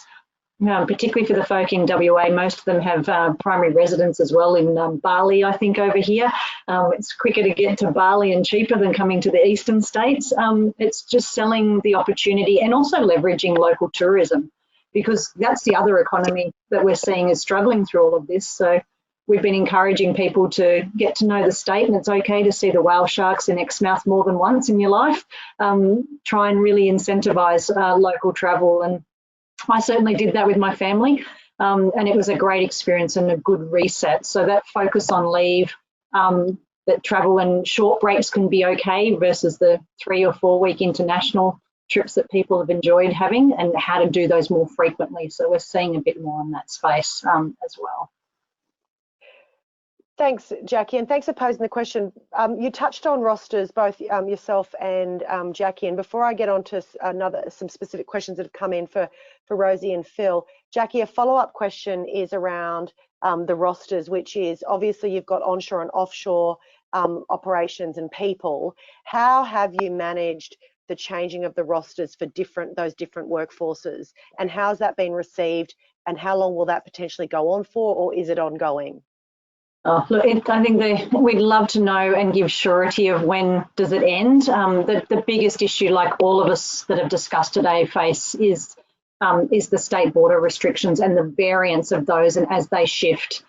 [SPEAKER 3] particularly for the folk in WA, most of them have primary residence as well in Bali, I think, over here. It's quicker to get to Bali and cheaper than coming to the eastern states. It's just selling the opportunity and also leveraging local tourism, because that's the other economy that we're seeing is struggling through all of this. So we've been encouraging people to get to know the state, and it's okay to see the whale sharks in Exmouth more than once in your life. Try and really incentivise local travel, and I certainly did that with my family, and it was a great experience and a good reset. So that focus on leave, that travel and short breaks can be okay versus the 3 or 4 week international trips that people have enjoyed having, and how to do those more frequently. So we're seeing a bit more in that space as well.
[SPEAKER 1] Thanks, Jackie, and thanks for posing the question. You touched on rosters, both yourself and Jackie, and before I get on to some specific questions that have come in for Rosie and Phil, Jackie, a follow-up question is around the rosters, which is obviously you've got onshore and offshore operations and people. How have you managed the changing of the rosters for those different workforces, and how's that been received, and how long will that potentially go on for, or is it ongoing?
[SPEAKER 3] Oh, look, I think we'd love to know and give surety of when does it end. The biggest issue, like all of us that have discussed today face, is the state border restrictions and the variance of those, and as they shift.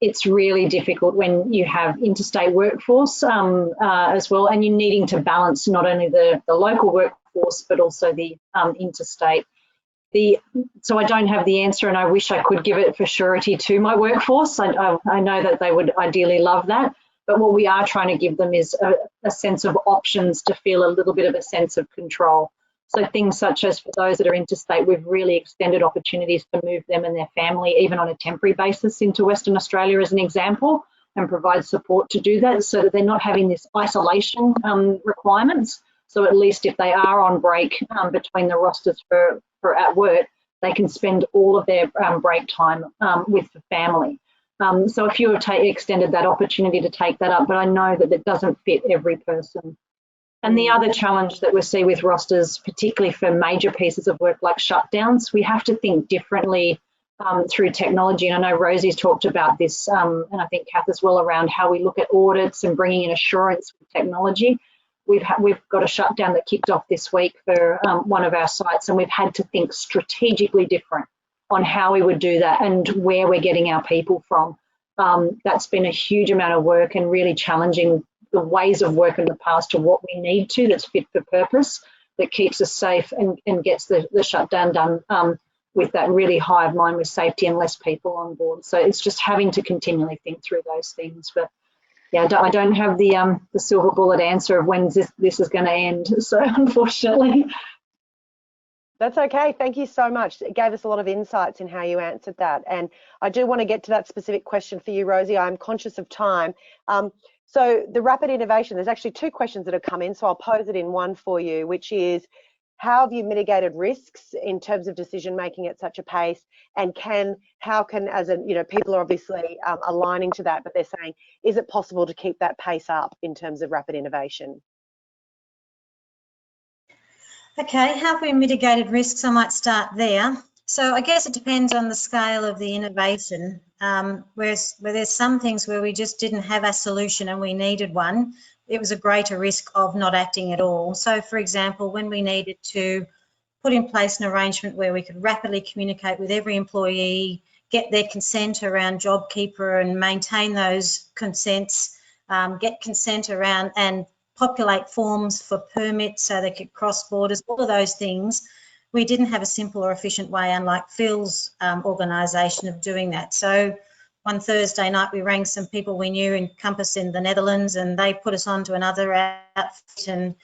[SPEAKER 3] It's really difficult when you have interstate workforce as well, and you're needing to balance not only the local workforce but also the interstate. So I don't have the answer, and I wish I could give it for surety to my workforce. I know that they would ideally love that, but what we are trying to give them is a sense of options to feel a little bit of a sense of control. So things such as, for those that are interstate, we've really extended opportunities to move them and their family, even on a temporary basis, into Western Australia as an example, and provide support to do that, so that they're not having this isolation requirements. So at least if they are on break between the rosters for at work, they can spend all of their break time with the family. So a few have extended that opportunity to take that up, but I know that it doesn't fit every person. And the other challenge that we see with rosters, particularly for major pieces of work like shutdowns, we have to think differently through technology. And I know Rosie's talked about this, and I think Kath as well, around how we look at audits and bringing in assurance with technology. We've got a shutdown that kicked off this week for one of our sites, and we've had to think strategically different on how we would do that and where we're getting our people from. That's been a huge amount of work and really challenging the ways of work in the past to what we need to, that's fit for purpose, that keeps us safe and gets the shutdown done with that really high of mind with safety and less people on board. So it's just having to continually think through those things. But yeah, I don't have the silver bullet answer of when this is going to end. So unfortunately.
[SPEAKER 1] That's okay. Thank you so much. It gave us a lot of insights in how you answered that. And I do want to get to that specific question for you, Rosie. I'm conscious of time. So the rapid innovation, there's actually 2 questions that have come in, so I'll pose it in one for you, which is, how have you mitigated risks in terms of decision making at such a pace? And how can, as a, people are obviously aligning to that, but they're saying, is it possible to keep that pace up in terms of rapid innovation?
[SPEAKER 5] Okay, how have we mitigated risks? I might start there. So I guess it depends on the scale of the innovation. Where there's some things where we just didn't have a solution and we needed one, it was a greater risk of not acting at all. So for example, when we needed to put in place an arrangement where we could rapidly communicate with every employee, get their consent around JobKeeper and maintain those consents, get consent around and populate forms for permits so they could cross borders, all of those things. We didn't have a simple or efficient way, unlike Phil's organisation, of doing that. So one Thursday night we rang some people we knew in Compass in the Netherlands, and they put us on to another outfit, and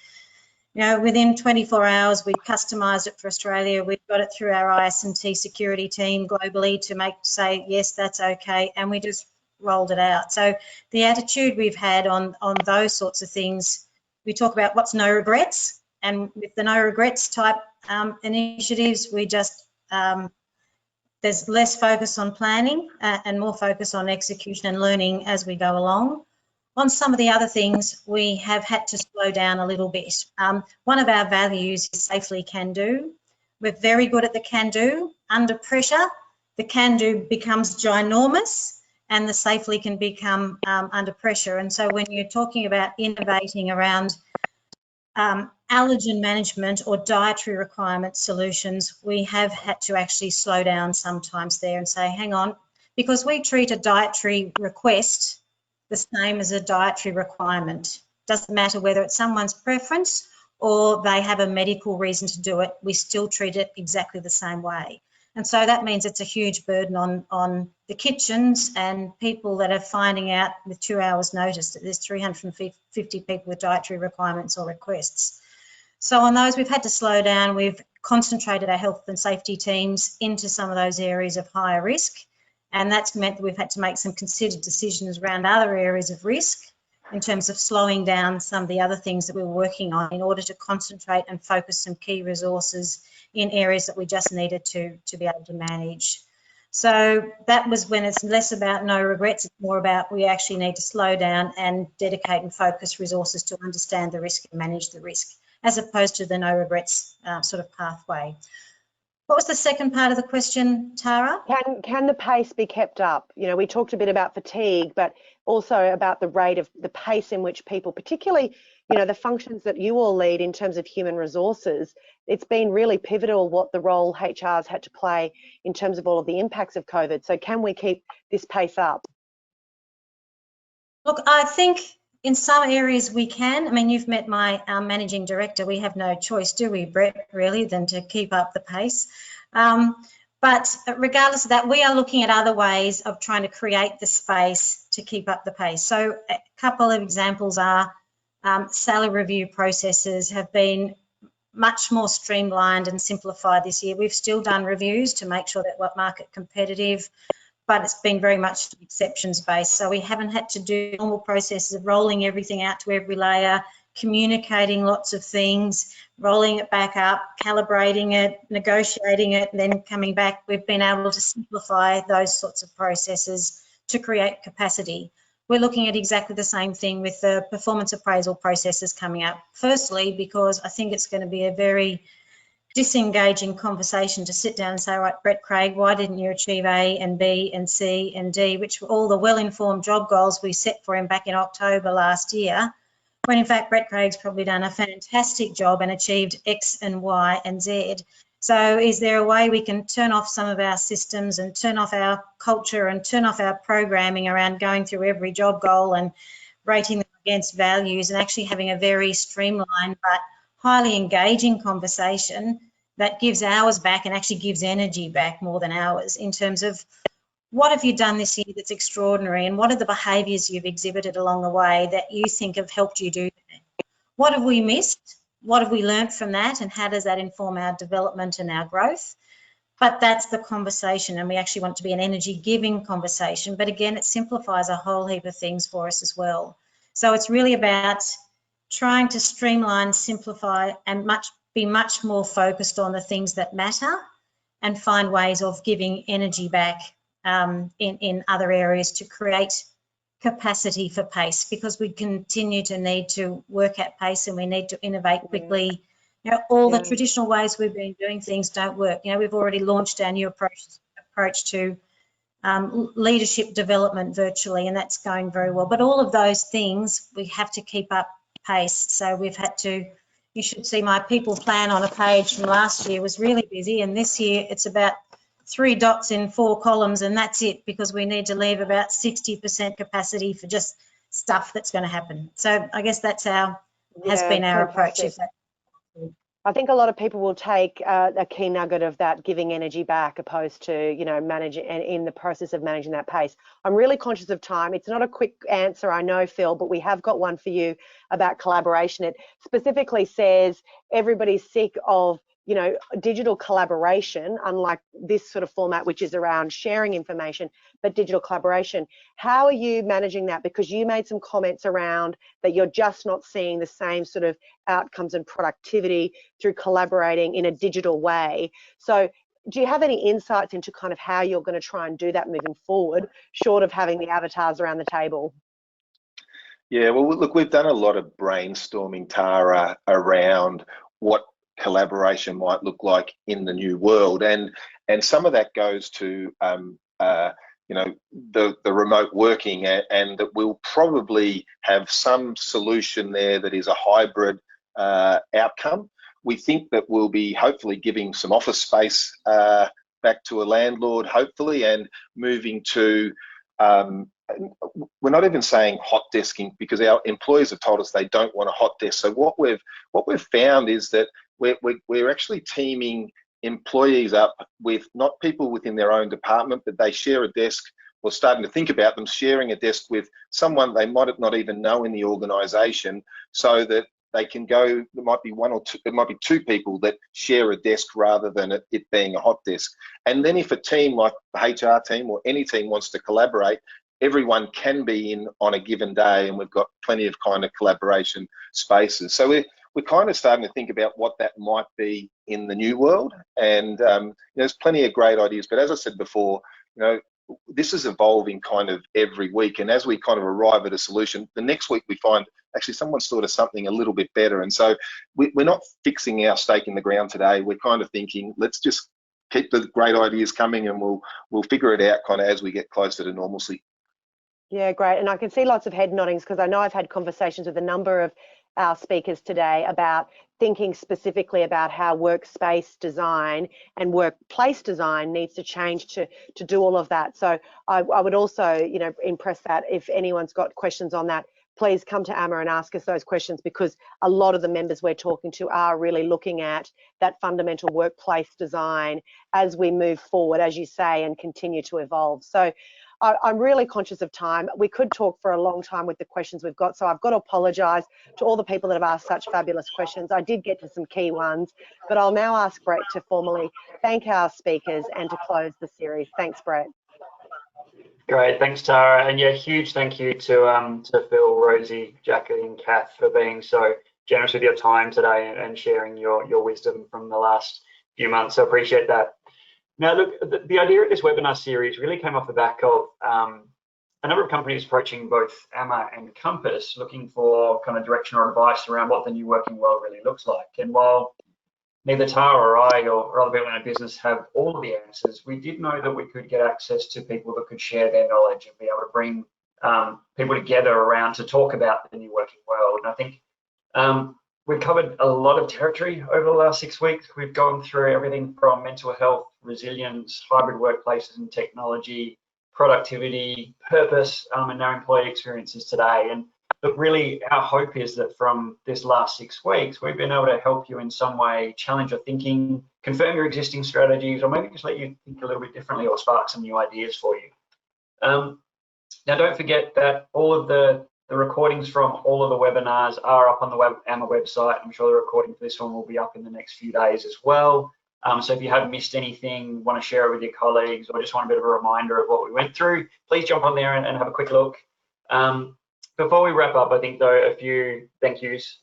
[SPEAKER 5] you know, within 24 hours we customised it for Australia. We've got it through our IS&T security team globally to say yes, that's okay, and we just rolled it out. So the attitude we've had on those sorts of things, we talk about what's no regrets, and with the no regrets type initiatives, we just there's less focus on planning and more focus on execution and learning as we go along. On some of the other things, we have had to slow down a little bit. One of our values is safely can do. We're very good at the can do. Under pressure, the can do becomes ginormous and the safely can become under pressure. And so when you're talking about innovating around allergen management or dietary requirement solutions, we have had to actually slow down sometimes there and say, hang on, because we treat a dietary request the same as a dietary requirement. Doesn't matter whether it's someone's preference or they have a medical reason to do it, we still treat it exactly the same way. And so that means it's a huge burden on the kitchens and people that are finding out with 2 hours notice that there's 350 people with dietary requirements or requests. So on those, we've had to slow down. We've concentrated our health and safety teams into some of those areas of higher risk. And that's meant that we've had to make some considered decisions around other areas of risk in terms of slowing down some of the other things that we were working on in order to concentrate and focus some key resources in areas that we just needed to be able to manage. So that was when it's less about no regrets, it's more about we actually need to slow down and dedicate and focus resources to understand the risk and manage the risk, as opposed to the no regrets sort of pathway. What was the second part of the question, Tara?
[SPEAKER 1] Can the pace be kept up? You know, we talked a bit about fatigue, but also about the rate of the pace in which people, particularly, you know, the functions that you all lead in terms of human resources, it's been really pivotal what the role HR's had to play in terms of all of the impacts of COVID. So can we keep this pace up?
[SPEAKER 5] Look, I think in some areas we can. I mean, you've met my managing director. We have no choice, do we, Brett, really, than to keep up the pace. But regardless of that, we are looking at other ways of trying to create the space to keep up the pace. So a couple of examples are salary review processes have been much more streamlined and simplified this year. We've still done reviews to make sure that we're market competitive, but it's been very much exceptions based. So we haven't had to do normal processes of rolling everything out to every layer, communicating lots of things, rolling it back up, calibrating it, negotiating it, and then coming back. We've been able to simplify those sorts of processes to create capacity. We're looking at exactly the same thing with the performance appraisal processes coming up. Firstly, because I think it's going to be a very disengaging conversation to sit down and say, right, Brett Craig, why didn't you achieve A and B and C and D, which were all the well-informed job goals we set for him back in October last year, when in fact Brett Craig's probably done a fantastic job and achieved X and Y and Z. So is there a way we can turn off some of our systems and turn off our culture and turn off our programming around going through every job goal and rating them against values and actually having a very streamlined but highly engaging conversation that gives hours back and actually gives energy back more than hours in terms of what have you done this year that's extraordinary and what are the behaviours you've exhibited along the way that you think have helped you do that? What have we missed? What have we learnt from that and how does that inform our development and our growth? But that's the conversation and we actually want it to be an energy giving conversation. But again, it simplifies a whole heap of things for us as well. So it's really about trying to streamline, simplify and be much more focused on the things that matter and find ways of giving energy back in other areas to create capacity for pace, because we continue to need to work at pace and we need to innovate quickly. You know, all the traditional ways we've been doing things don't work. You know, we've already launched our new approach to leadership development virtually, and that's going very well. But all of those things, we have to keep up pace. So we've had to, you should see my people plan on a page from last year was really busy, and this year it's about 3 dots in 4 columns, and that's it, because we need to leave about 60% capacity for just stuff that's going to happen. So I guess that's has been our approach. If that,
[SPEAKER 1] I think a lot of people will take a key nugget of that giving energy back, opposed to, you know, managing, and in the process of managing that pace. I'm really conscious of time. It's not a quick answer, I know, Phil, but we have got one for you about collaboration. It specifically says everybody's sick of, you know, digital collaboration, unlike this sort of format, which is around sharing information, but digital collaboration. How are you managing that? Because you made some comments around that you're just not seeing the same sort of outcomes and productivity through collaborating in a digital way. So do you have any insights into kind of how you're going to try and do that moving forward, short of having the avatars around the table?
[SPEAKER 6] Yeah, well, look, we've done a lot of brainstorming, Tara, around what collaboration might look like in the new world, and some of that goes to you know, the remote working, and that we'll probably have some solution there that is a hybrid outcome. We think that we'll be hopefully giving some office space back to a landlord, hopefully, and moving to we're not even saying hot desking, because our employers have told us they don't want a hot desk. So what we've found is that we're actually teaming employees up with not people within their own department, but they share a desk. We're starting to think about them sharing a desk with someone they might not even know in the organisation, so that they can go. There might be 1 or 2. It might be 2 people that share a desk rather than it being a hot desk. And then if a team like the HR team or any team wants to collaborate, everyone can be in on a given day, and we've got plenty of kind of collaboration spaces. So we're kind of starting to think about what that might be in the new world, and there's plenty of great ideas. But as I said before, you know, this is evolving kind of every week, and as we kind of arrive at a solution, the next week we find actually someone's thought of something a little bit better. And so we're not fixing our stake in the ground today. We're kind of thinking, let's just keep the great ideas coming, and we'll figure it out kind of as we get closer to normalcy.
[SPEAKER 1] Yeah, great. And I can see lots of head noddings, because I know I've had conversations with a number of our speakers today about thinking specifically about how workspace design and workplace design needs to change to do all of that. So I would also, you know, impress that if anyone's got questions on that, please come to AMMA and ask us those questions, because a lot of the members we're talking to are really looking at that fundamental workplace design as we move forward, as you say, and continue to evolve. So I'm really conscious of time. We could talk for a long time with the questions we've got, so I've got to apologise to all the people that have asked such fabulous questions. I did get to some key ones, but I'll now ask Brett to formally thank our speakers and to close the series. Thanks, Brett.
[SPEAKER 2] Great, thanks, Tara, and yeah, huge thank you to Phil, Rosie, Jackie, and Kath for being so generous with your time today and sharing your wisdom from the last few months. I appreciate that. Now, look, the idea of this webinar series really came off the back of a number of companies approaching both AMMA and Compass, looking for kind of direction or advice around what the new working world really looks like. And while neither Tara or I or other people in our business have all of the answers, we did know that we could get access to people that could share their knowledge and be able to bring people together around to talk about the new working world. And I think we've covered a lot of territory over the last 6 weeks. We've gone through everything from mental health, resilience, hybrid workplaces and technology, productivity, purpose, and our employee experiences today. And look, really, our hope is that from this last 6 weeks, we've been able to help you in some way challenge your thinking, confirm your existing strategies, or maybe just let you think a little bit differently or spark some new ideas for you. Now, don't forget that all of the recordings from all of the webinars are up on the AMMA website. I'm sure the recording for this one will be up in the next few days as well. So if you have missed anything, want to share it with your colleagues, or just want a bit of a reminder of what we went through, please jump on there and have a quick look. Before we wrap up, I think, though, a few thank yous.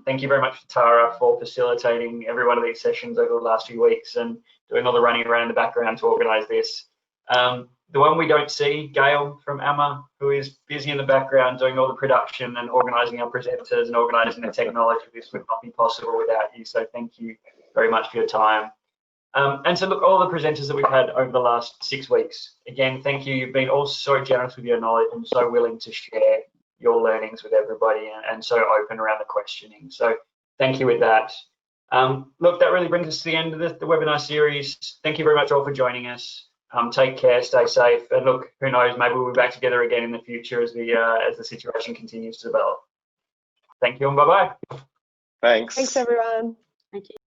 [SPEAKER 2] Thank you very much to Tara for facilitating every one of these sessions over the last few weeks and doing all the running around in the background to organise this. The one we don't see, Gail from AMMA, who is busy in the background doing all the production and organising our presenters and organising the technology. This would not be possible without you, so thank you very much for your time. And so look, all the presenters that we've had over the last 6 weeks, again, thank you. You've been all so generous with your knowledge and so willing to share your learnings with everybody and so open around the questioning. So thank you with that. Look, that really brings us to the end of the webinar series. Thank you very much all for joining us. Take care, stay safe, and look, who knows, maybe we'll be back together again in the future as the situation continues to develop. Thank you and bye-bye.
[SPEAKER 6] Thanks.
[SPEAKER 1] Thanks, everyone.
[SPEAKER 4] Thank you.